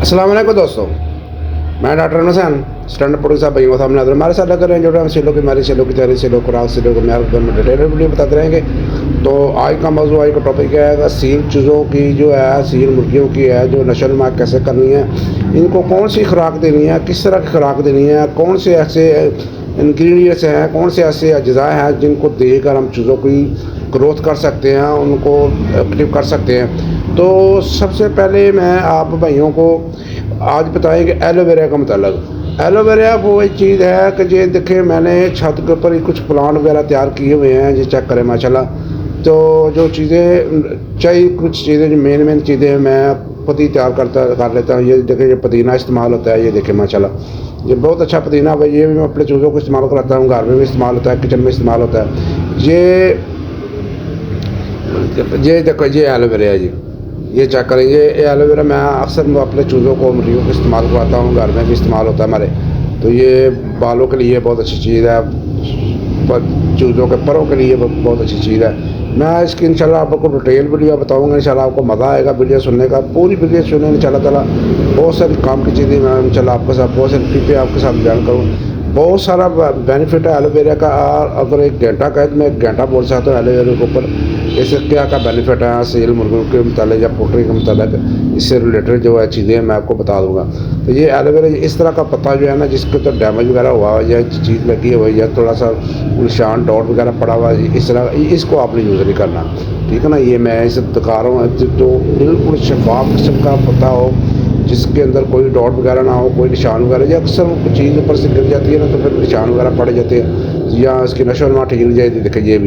अस्सलाम वालेकुम दोस्तों, मैं डॉक्टर हुसैन स्टैंड अप साहब भाइयों सामने हाजिर। हमारे साथ लग रहे हैं जो हम सेलों की हमारी सेलों की तैयारी सेलों खुराक सेलों को मैार में डिटेल वीडियो बताते रहेंगे। तो आज का मौजूद आज का टॉपिक क्या है, सील चीज़ों की जो है सील मुर्गियों की है जो नस्ल माँ कैसे करनी है, इनको कौन सी खुराक देनी है, किस तरह की खुराक देनी है, कौन से ऐसे इंग्रेडिएंट्स हैं, कौन से ऐसे अज्जा हैं जिनको देकर हम चीज़ों की ग्रोथ कर सकते हैं, उनको एक्टिव कर सकते हैं। तो सबसे पहले मैं आप भाइयों को आज बताएंगे एलोवेरा का मतलब। एलोवेरा वो एक चीज़ है कि ये देखें, मैंने छत के ऊपर ही कुछ प्लांट वगैरह तैयार किए हुए हैं, ये चेक करें माशाल्लाह। तो जो चीज़ें चाहिए, कुछ चीज़ें जो मेन चीज़ें मैं खुद ही तैयार कर लेता हूँ। ये देखें, ये पुदीना इस्तेमाल होता है, ये देखें माशाल्लाह ये बहुत अच्छा पुदीना है। ये भी मैं अपने चूज़ों को इस्तेमाल कराता हूँ, घर में भी इस्तेमाल होता है, किचन में इस्तेमाल होता है। ये देखो, ये एलोवेरा है जी, ये चेक करें। ये एलोवेरा मैं अक्सर अपने चूज़ों को मुर्गियों को इस्तेमाल करवाता हूँ, घर में भी इस्तेमाल होता है हमारे। तो ये बालों के लिए बहुत अच्छी चीज़ है, चूज़ों के परों के लिए बहुत अच्छी चीज़ है। मैं इसकी इंशाल्लाह आपको डिटेल वीडियो बताऊँगा, इंशाल्लाह आपको मज़ा आएगा वीडियो सुनने का। पूरी वीडियो सुनने इंशाल्लाह ताला बहुत सारी काम की चीज़ें मैं इंशाल्लाह आपके साथ बहुत सारी टिपें आपके साथ बयान करूँ। बहुत सारा बेनिफिट है एलोवेरा का। अगर एक घंटा कहे तो मैं एक घंटा बोल सकता हूँ एलोवेरा के ऊपर इससे क्या क्या बेनिफिट है सेल मुर्गियों के मतलब या पोल्ट्री के मतलब, इससे रिलेटेड जो है चीज़ें मैं आपको बता दूंगा। तो ये एलोवेरा इस तरह का पत्ता जो है ना, जिसके तो डैमेज वगैरह हुआ है या चीज़ लगी हुई है, थोड़ा सा निशान डॉट वगैरह पड़ा हुआ है, इस तरह इसको आपने यूज़ नहीं करना, ठीक है ना। ये मैं इसे दिखा रहा हूँ जो बिल्कुल शफाफ किस्म का पत्ता हो, जिसके अंदर कोई डॉट वगैरह ना हो, कोई निशान वगैरह। या अक्सर चीज़ ऊपर से गिर जाती है ना, तो फिर निशान वगैरह पड़ जाते हैं, या इसकी नशो नुमा ठीक नहीं जाती। देखिए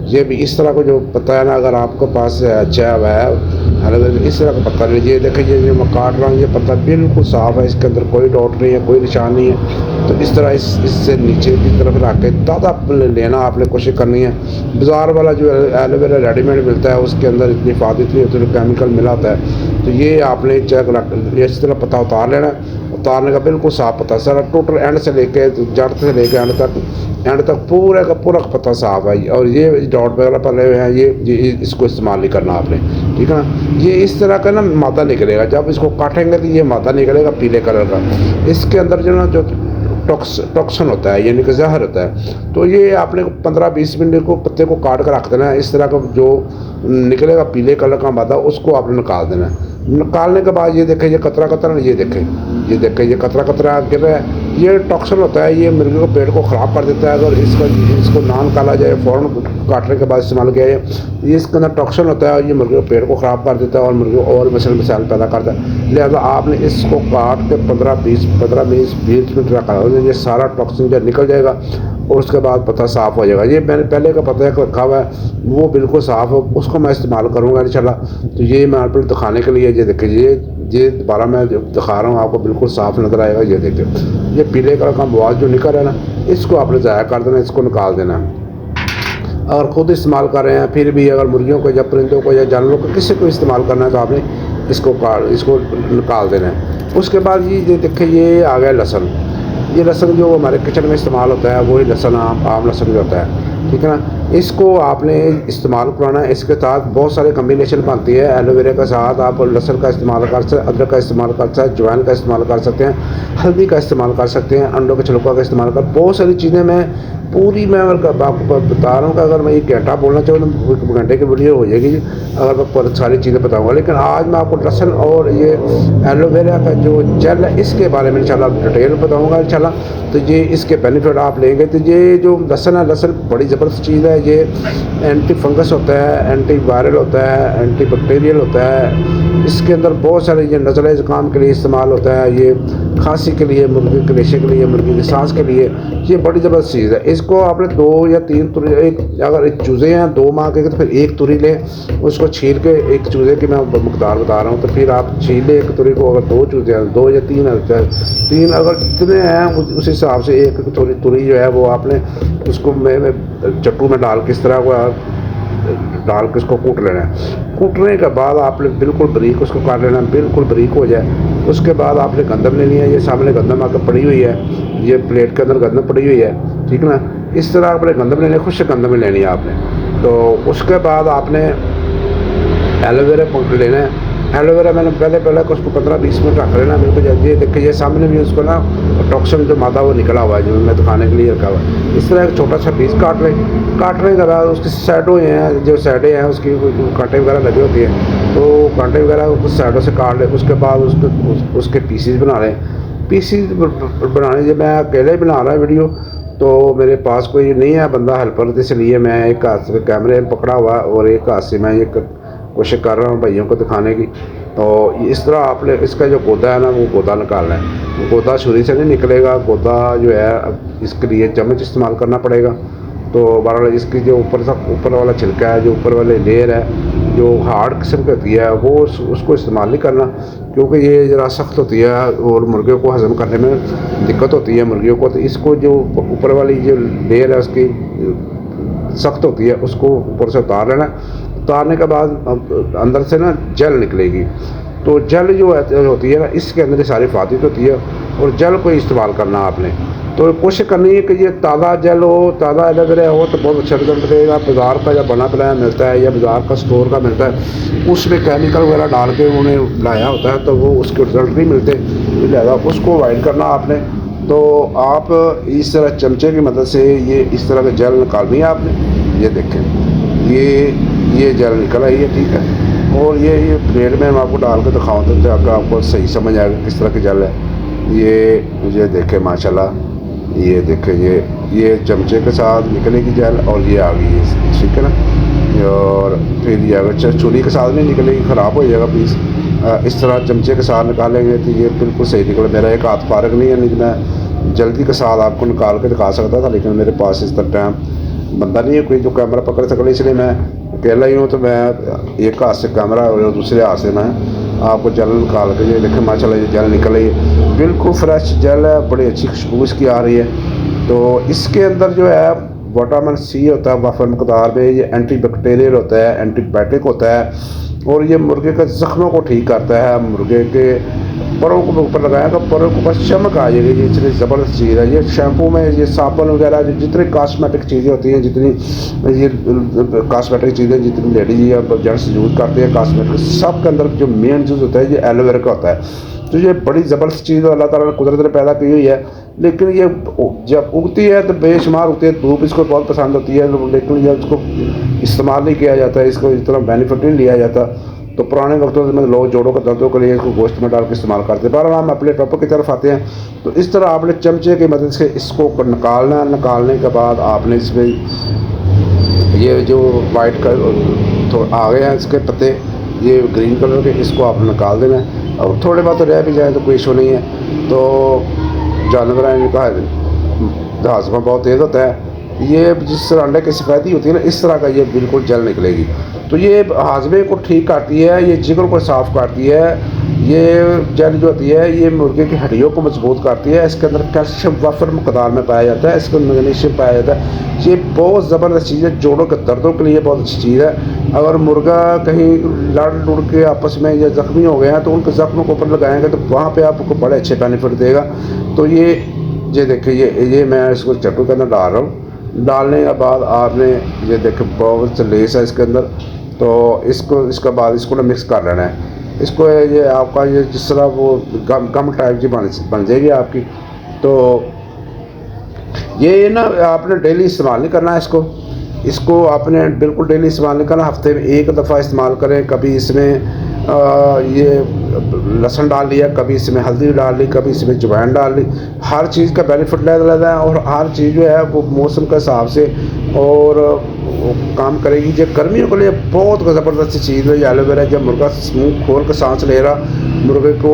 ये भी इस तरह का जो पत्ता है ना, अगर आपके पास अच्छा है अलग इस तरह का पत्ता लीजिए। देखिए ये मैं काट रहा हूँ, ये पत्ता बिल्कुल साफ़ है, इसके अंदर कोई डॉट नहीं है, कोई निशान नहीं है। तो इस तरह इससे नीचे की तरफ रख के ज़्यादा लेना आपने कोशिश करनी है। बाज़ार वाला जो एलोवेरा रेडीमेड मिलता है उसके अंदर इतनी हिफाजत नहीं होती, केमिकल मिला होता है। तो ये आपने चेक रख इस तरह पत्ता उतार लेना। उतारने का बिल्कुल साफ पत्ता सारा टोटल एंड से लेके जड़ से लेके एंड तक पूरे का पूरा पत्ता साफ है। और ये डॉट वगैरह पड़े हुए हैं, ये इसको इस्तेमाल नहीं करना आपने, ठीक है ना। ये इस तरह का ना मादा निकलेगा, जब इसको काटेंगे तो ये मादा निकलेगा पीले कलर का। इसके अंदर जो ना जो टॉक्सन होता है यानी कि जहर होता है। तो ये आपने 15-20 मिनट को पत्ते को काट कर रख देना है। इस तरह का जो निकलेगा पीले कलर का मादा, उसको आपने निकाल देना है। निकालने के बाद ये देखें, ये कतरा कतरा, ये देखें ये कतरा कतरा गिर रहा है, ये टॉक्सन होता है। ये मुर्गी को पेट को ख़राब कर देता है। अगर इसको ना निकाला जाए, फ़ौरन काटने के बाद इस्तेमाल किया जाए, ये इसके अंदर टॉक्सन होता है और ये मुर्गी के पेट को ख़राब कर देता है और मुर्गी और मसाइल पैदा करता है। लिहाजा आपने इसको काट के 15-20 मिनट रखा, ये सारा टॉक्सिन जो निकल जाएगा और उसके बाद पत्ता साफ़ हो जाएगा। ये मैंने पहले का पत्ता रखा हुआ है, वो बिल्कुल साफ़ हो, उसको मैं इस्तेमाल करूँगा इंशाल्लाह। तो ये मैं आपको दिखाने के लिए ये देखिए, ये दोबारा मैं दिखा रहा हूँ आपको, बिल्कुल साफ़ नज़र आएगा। ये देखिए, ये पीले कलर का मवाद जो निकल रहा है ना, इसको आपने ज़ाया कर देना, इसको निकाल देना। अगर खुद इस्तेमाल कर रहे हैं, फिर भी अगर मुर्गियों को या परिंदों को या जानवरों को किसी को इस्तेमाल करना है, तो आपने इसको निकाल देना है। उसके बाद ये देखिए, ये आ गया लहसुन। ये लहसुन जो हमारे किचन में इस्तेमाल होता है, वही लहसुन आम लहसुन जो होता है, ठीक है ना। इसको आपने इस्तेमाल कराना है। इसके साथ बहुत सारे कम्बिनेशन बनती है। एलोवेरा के साथ आप लहसुन का इस्तेमाल कर सकते हैं, अदरक का इस्तेमाल कर सकते हैं, अजवाइन का इस्तेमाल कर सकते हैं, हल्दी का इस्तेमाल कर सकते हैं, अंडों के छिलकों का इस्तेमाल कर, बहुत सारी चीज़ें मैं आपको बता रहा हूँ कि अगर मैं एक घंटा बोलना चाहूँ तो 1 घंटे की वीडियो हो जाएगी अगर मैं सारी चीज़ें बताऊँगा। लेकिन आज मैं आपको लहसुन और ये एलोवेरा का जो जेल है, इसके बारे में इंशाल्लाह डिटेल बताऊँगा इंशाल्लाह। तो ये इसके बेनिफिट आप लेंगे। तो ये जो लहसुन है, लहसुन बड़ी ज़बरदस्त चीज़ है। ये एंटी फंगस होता है, एंटी वायरल होता है, एंटी बैक्टीरियल होता है। इसके अंदर बहुत सारे, ये नज़ला ज़ुकाम के लिए इस्तेमाल होता है, ये खांसी के लिए, मुर्गी के रेशे के लिए, मुर्गी की सांस के लिए, ये बड़ी ज़बरदस्त चीज़ है। इसको आपने 2 या 3 तुरी, अगर एक चूज़े हैं 2 माह के, तो फिर 1 तुरी लें, उसको छील के, एक चूज़े की मैं मकदार बता रहा हूँ, तो फिर आप छील लें 1 तुरी को। अगर 2 चूज़े हैं, 2 या 3 अगर जितने हैं उस हिसाब से 1 तुरी जो है वो आपने उसको मैं चट्टू में डाल के इस तरह को डाल के उसको कूट लेना है। कूटने के बाद आपने बिल्कुल बारीक उसको काट लेना है, बिल्कुल बारीक हो जाए। उसके बाद आपने गंदम लेनी है। ये सामने गंदम आकर पड़ी हुई है, ये प्लेट के अंदर गंदम पड़ी हुई है, ठीक है ना। इस तरह आपने गंदम लेनी है, खुश गंदम लेनी है आपने। तो उसके बाद आपने एलोवेरा लेना है। एलोवेरा मैंने पहले उसको 15-20 मिनट रख लेना बिल्कुल। ये देखिए ये सामने भी उसको ना टॉक्सिन जो मादा वो निकला हुआ है, जो मैं दिखाने के लिए रखा हुआ है। इस तरह एक छोटा सा पीस काटने के बाद उसकी साइडों हैं, जो साइडें हैं उसकी कांटे वगैरह लगे होते हैं, तो कांटे वगैरह कुछ साइडों से काट लें। उसके बाद उसके पीसीज बना लें। पीसीज बनाने जब मैं अकेले बना रहा वीडियो, तो मेरे पास कोई नहीं है बंदा हेल्पर, इसलिए मैं एक हाथ से कैमरे में पकड़ा हुआ और एक हाथ से मैं ये कोशिश कर रहा हूँ भाइयों को दिखाने की। तो इस तरह आपने इसका जो गोदा है ना, वो गोदा निकालना है। गोदा छुरी से नहीं निकलेगा, गोदा जो है इसके लिए चम्मच इस्तेमाल करना पड़ेगा। तो बहरहाल इसकी जो ऊपर वाला छिलका है, जो ऊपर वाले लेयर है, जो हार्ड किस्म की होती है, वो उसको इस्तेमाल नहीं करना, क्योंकि ये ज़रा सख्त होती है और मुर्गियों को हज़म करने में दिक्कत होती है मुर्गियों को। तो इसको जो ऊपर वाली जो लेयर है उसकी सख्त होती है, उसको ऊपर से उतार लेना। उतारने के बाद अंदर से ना जल निकलेगी। तो जल जो होती है ना, इसके अंदर सारी फातित होती है, और जल को इस्तेमाल करना आपने। तो कोशिश करनी है कि ये ताज़ा जल हो, ताज़ा एलोवेरा हो तो बहुत अच्छा रिजल्ट देगा। बाज़ार का या बना बनाया मिलता है या बाज़ार का स्टोर का मिलता है, उसमें केमिकल वगैरह डाल के उन्हें लाया होता है, तो वो उसके रिजल्ट नहीं मिलते, लिहाजा उसको अवॉइड करना आपने। तो आप इस तरह चमचे की मदद से ये इस तरह का जल निकालनी है आपने। ये देखें, ये जल निकला ही है, ठीक है। और ये प्लेट में मैं आपको डाल के दिखाऊँ तो आपको सही समझ आएगा किस तरह की जल है। ये देखें माशाल्लाह, ये देखें, ये चमचे के साथ निकलेगी जल, और ये आ गई है, ठीक है ना। और फिर ये अगर छुरी के साथ नहीं निकलेगी, ख़राब हो जाएगा पीस। इस तरह चमचे के साथ निकालेंगे तो ये बिल्कुल सही निकले। मेरा एक हाथ फारग नहीं है, लेकिन मैं जल्दी के साथ आपको निकाल के दिखा सकता था, लेकिन मेरे पास इस तरह टाइम बंदा नहीं है कोई जो कैमरा पकड़ सके, इसलिए मैं अकेला ही हूँ। तो मैं एक हाथ से कैमरा और दूसरे हाथ से मैं आपको जल निकाल के, ये देखें माशाल्लाह ये जल निकल रही है, बिल्कुल फ्रेश जल है, बड़ी अच्छी खुशबू इसकी आ रही है। तो इसके अंदर जो है विटामिन सी होता है वाफर मकदार में, ये एंटी बैक्टीरियल होता है, एंटीबायोटिक होता है, और ये मुर्गे के ज़ख्मों को ठीक करता है। मुर्गे के परों को ऊपर लगाएगा, परों के ऊपर चमक आ जाएगी। ये इतनी ज़बरदस्त चीज़ है। ये शैम्पू में ये साबुन वगैरह जो जितनी कॉस्मेटिक चीज़ें होती हैं, जितनी ये कॉस्मेटिक चीज़ें जितनी लेडीज या जेंट्स यूज़ करते हैं कॉस्मेटिक, सब के अंदर जो मेन चीज़ होता है ये एलोवेरा का होता है। तो ये बड़ी ज़बरदस्त चीज़ अल्लाह ताला ने कुदरत ने पैदा की हुई है। लेकिन ये जब उगती है तो बेशुमार उगती है, धूप इसको बहुत पसंद होती है, लेकिन जब इसको इस्तेमाल नहीं किया जाता है, इसको इतना बेनिफिट नहीं लिया जाता। तो पुराने वक्तों में लोग जोड़ों के दर्दों के लिए इसको गोश्त में डाल के इस्तेमाल करते हैं। पर हम अपने टॉपिक की तरफ आते हैं। तो इस तरह आपने चमचे की मदद से इसको निकालना है। निकालने के बाद आपने इसमें ये जो वाइट का तो आ गए हैं इसके पत्ते, ये ग्रीन कलर के, इसको आपने निकाल देना है। और थोड़े बहुत रह भी जाए तो कोई इशू नहीं है। तो जानवर इनका हाजमा बहुत तेज़ होता है। ये जिस तरह अंडे की सफ़ेदी होती है ना, इस तरह का ये बिल्कुल जल निकलेगी। तो ये हाजमे को ठीक करती है, ये जिगर को साफ़ करती है। ये जल जो होती है ये मुर्गे की हड्डियों को मजबूत करती है। इसके अंदर कैल्शियम वाफर मकदार में पाया जाता है, इसके अंदर मैग्नीशियम पाया जाता है। ये बहुत ज़बरदस्त चीज़ है, जोड़ों के दर्दों के लिए बहुत अच्छी चीज़ है। अगर मुर्गा कहीं लड़ लुड़ के आपस में या ज़ख्मी हो गए हैं तो उनके ज़ख्मों को ऊपर लगाएंगे तो वहाँ पे आपको बड़े अच्छे बेनिफिट देगा। तो ये देखिए, ये मैं इसको चट्टू के अंदर डाल रहा हूँ। डालने के बाद आपने ये देखें बहुत लेस है इसके अंदर। तो इसके बाद इसको ना मिक्स कर लेना है। इसको ये आपका ये जिस तरह वो गम टाइप की बन जाएगी आपकी। तो ये ना आपने डेली इस्तेमाल नहीं करना है इसको आपने बिल्कुल डेली इस्तेमाल नहीं करना। हफ्ते में एक दफ़ा इस्तेमाल करें। कभी इसमें ये लहसुन डाल लिया, कभी इसमें हल्दी डाल ली, कभी इसमें अजवाइन डाल ली। हर चीज़ का बेनिफिट लेता है और हर चीज़ जो है वो मौसम के हिसाब से और काम करेगी। जो गर्मियों के लिए बहुत ज़बरदस्त चीज़ है ये एलोवेरा। जब मुर्गा मुँह खोल कर सांस ले रहा, मुर्गे को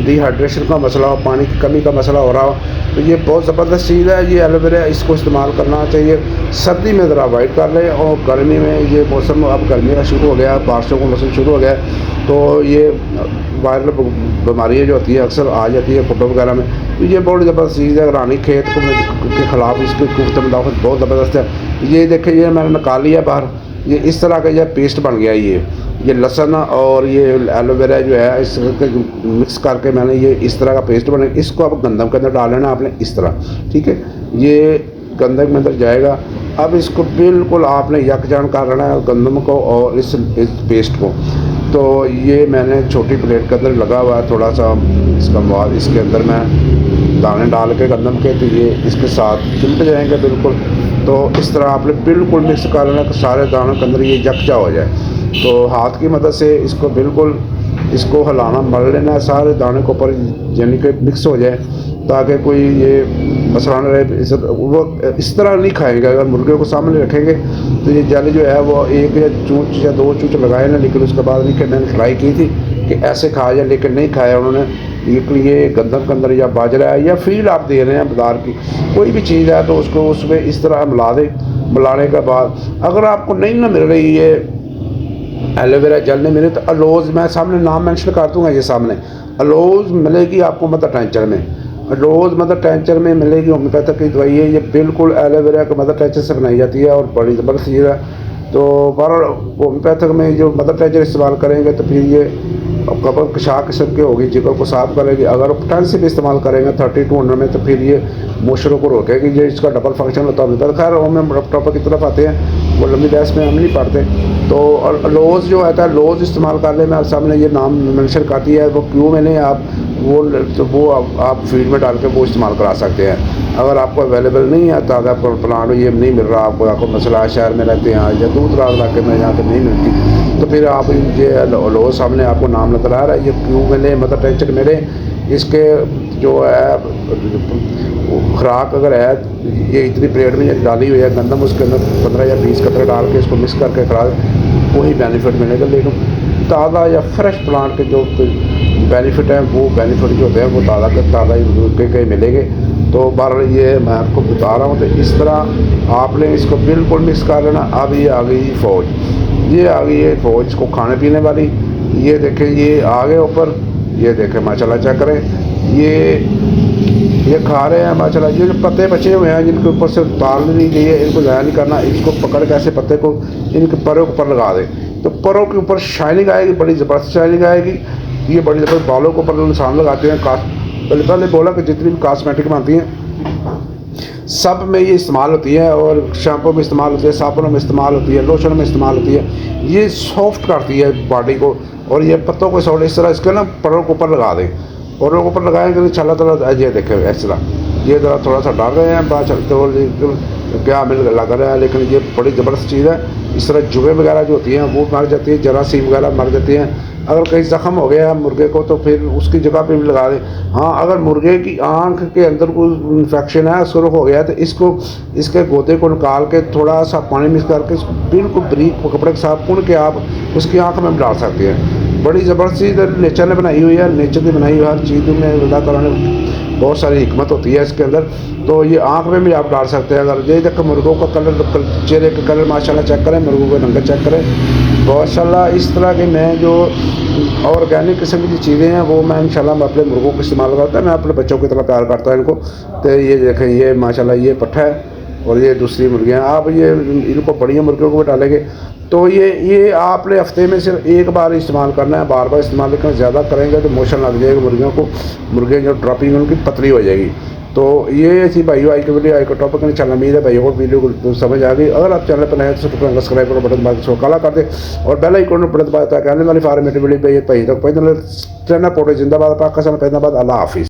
डिहाइड्रेशन का मसला हो, पानी की कमी का मसला हो रहा हो, तो ये बहुत ज़बरदस्त चीज़ है ये एलोवेरा। इसको इस्तेमाल करना चाहिए। सर्दी में ज़रा अवॉइड कर लें, और गर्मी में ये मौसम अब गर्मी का शुरू हो गया, बारिशों का मौसम शुरू हो गया, तो ये वायरल बीमारियाँ जो होती है अक्सर आ जाती है फुटो वगैरह में। तो ये बहुत ज़बरदस्त चीज़ है। रानी खेत के ख़िलाफ़ इसकी कुव्वत मुदाफ़त बहुत ज़बरदस्त है। ये देखिए, ये मैंने निकाल लिया बाहर। ये इस तरह का यह पेस्ट बन गया। ये लहसुन और ये एलोवेरा जो है इसके मिक्स करके मैंने ये इस तरह का पेस्ट बना। इसको अब गंदम के अंदर डाल लेना आपने इस तरह, ठीक है। ये गंदम के अंदर जाएगा। अब इसको बिल्कुल आपने यकजान कर लेना है गंदम को और इस पेस्ट को। तो ये मैंने छोटी प्लेट के अंदर लगा हुआ है थोड़ा सा इसका मवाद, इसके अंदर मैं दाने डाल के गंदम के, तो ये इसके साथ चिपट जाएंगे बिल्कुल। तो इस तरह आपने बिल्कुल मिक्स कर लेना कि सारे दानों के अंदर ये यकजा हो जाए। तो हाथ की मदद से इसको बिल्कुल इसको हिलाना मल लेना है, सारे दाने के ऊपर यानी कि मिक्स हो जाए, ताकि कोई ये मसला न रहे। वो इस तरह नहीं खाएंगे, अगर मुर्गे को सामने रखेंगे तो ये जल जो है वो एक या चूँच या दो चूँच लगाए ना, लेकिन उसके बाद नहीं, मैंने ट्राई की थी कि ऐसे खाया जाए, लेकिन नहीं खाया उन्होंने। ये गंदम के अंदर या बाजरा है या फीड आप दे रहे हैं बाजार की कोई भी चीज़ है, तो उसको उसमें इस तरह मिला दें। मिलाने के बाद अगर आपको नहीं ना मिल रही ये एलोवेरा जेल नहीं मिले, तो अलोज़, मैं सामने नाम मेंशन कर दूंगा, ये सामने अलोज़ मिलेगी आपको मदर टेंचर में। अलोज़ मदर टेंचर में मिलेगी, होम्योपैथिक की दवाई है ये, बिल्कुल एलोवेरा के मदर टेंचर से बनाई जाती है और बड़ी ज़बरदस्त चीज़ है। तो बहरहाल होम्योपैथिक में जो मदर टेंचर इस्तेमाल करेंगे तो फिर ये कब्र कशा किस्म की होगी, जिगर को साफ करेगी। अगर पोटेंशियल इस्तेमाल करेंगे 30 to 100 में, तो फिर ये मोशरों को रोकेगी। ये इसका डबल फंक्शन होता है। खैर हम टॉपिक की तरफ आते हैं, वो लंबी बहस में हम नहीं पढ़ते। तो लोज़ जो आता है, लोज़ इस्तेमाल कर ले, मेरे सामने ये नाम मेंशन करती है, वो क्यों मैंने आप वो आप फीड में डाल के वो इस्तेमाल करा सकते हैं। अगर आपको अवेलेबल नहीं है, ताज़ा प्लांट ये नहीं मिल रहा आपको मसला है, शहर में रहते हैं या दूर दराज इलाके में जहाँ पे नहीं मिलती, तो फिर आप ये लो सामने आपको नाम नजर आ रहा है, ये क्यों मिले मदर टेंचर मिले, इसके जो है खुराक अगर है, ये इतनी प्लेट में डाली हुई है गंदम, उसके अंदर 15 या 20 कतरे डाल के इसको मिक्स करके खा, वही बेनिफिट मिलेगा। लेकिन ताज़ा या फ्रेश प्लांट के जो बेनिफिट हैं, वो बेनिफिट जो होते हैं वो ताज़ा के कहीं मिलेंगे। तो बहरहाल ये मैं आपको बता रहा हूँ। तो इस तरह आपने इसको बिल्कुल मिक्स कर लेना। अब ये आ गई फ़ौज, ये आ गई है फ़ौज को खाने पीने वाली। ये देखें, ये आ गए ऊपर, ये देखें माशाल्लाह, चेक करें, ये खा रहे हैं माशाल्लाह। ये जो पत्ते बचे हुए हैं जिनके ऊपर से ताल नहीं गई है, इनको ज़ाया नहीं करना, इसको पकड़ के ऐसे पत्ते को इनके परों के ऊपर लगा दें, तो परों के ऊपर शाइनिंग आएगी, बड़ी ज़बरदस्त शाइनिंग आएगी। ये बड़ी ज़बरदस्त बालों के ऊपर निशान लगाते हैं। पहले बोला कि जितनी भी कॉस्मेटिक बनती हैं सब में ये इस्तेमाल होती है, और शैम्पू में इस्तेमाल होती है, साबुनों में इस्तेमाल होती है, लोशन में इस्तेमाल होती है। ये सॉफ्ट करती है बॉडी को, और ये पत्तों को सॉफ्ट इस तरह इसके ना परों के ऊपर लगा दें, परों के ऊपर लगाएंगे तो इंशाल्लाह ताला ये देखें इस तरह। ये ज़रा थोड़ा सा डाल रहे हैं, बात चलते क्या मिल लग रहा है, लेकिन ये बड़ी ज़बरदस्त चीज़ है। इस तरह जुए वगैरह जो होती हैं वो मर जाती है, जरासीम वगैरह मर जाती हैं। अगर कहीं ज़ख़म हो गया मुर्गे को, तो फिर उसकी जगह पे भी लगा दें। हाँ, अगर मुर्गे की आँख के अंदर कोई इन्फेक्शन है, सुर्ख हो गया, तो इसको इसके गोदे को निकाल के थोड़ा सा पानी मिक्स करके इसको बिल्कुल बारीक कपड़े के साथ पुन के आप उसकी आँख में डाल सकते हैं। बड़ी ज़बरदस्त चीज़ नेचर ने बनाई हुई है, नेचर ने बनाई हुई हर चीज़ में अल्लाह ताला ने बहुत सारी हिकमत होती है इसके अंदर। तो ये आँख में भी आप डाल सकते हैं। अगर ये तक मुर्गों का कलर, चेहरे का कलर माशाल्लाह चेक करें, मुर्गों का रंग चेक करें, माशाल्लाह। इस तरह के मैं जो ऑर्गेनिक किस्म की चीज़ें हैं वो मैं इंशाल्लाह अपने मुर्गों को इस्तेमाल करता है। मैं अपने बच्चों की तरह प्यार करता हूँ इनको। तो ये देखें, ये माशाल्लाह ये पट्ठा है और ये दूसरी मुर्गियाँ। आप ये इनको बड़ी मुर्गियों को भी डालेंगे तो ये आपने हफ्ते में सिर्फ एक बार इस्तेमाल करना है, बार बार इस्तेमाल लेकिन ज़्यादा करेंगे तो मोशन लग जाएगा मुर्गियों को, मुर्गियाँ जो ड्रॉपिंग उनकी पतली हो जाएगी। तो ये ऐसी भाइयों आई को टॉपिक नहीं चलना, उम्मीद है भाइयों को वीडियो को समझ आ गई। अगर आप चैनल पर नए हैं तो सब्सक्राइब करो, बटन दबा के काला कर दे और बेल आइकन पर बटन दबाया ताकि आने वाली फार्मेटिव वीडियो पे तक चैनल पोर्टल जिंदाबाद, पाकिस्तान, फैज़ाबाद, अल्लाह हाफिज़।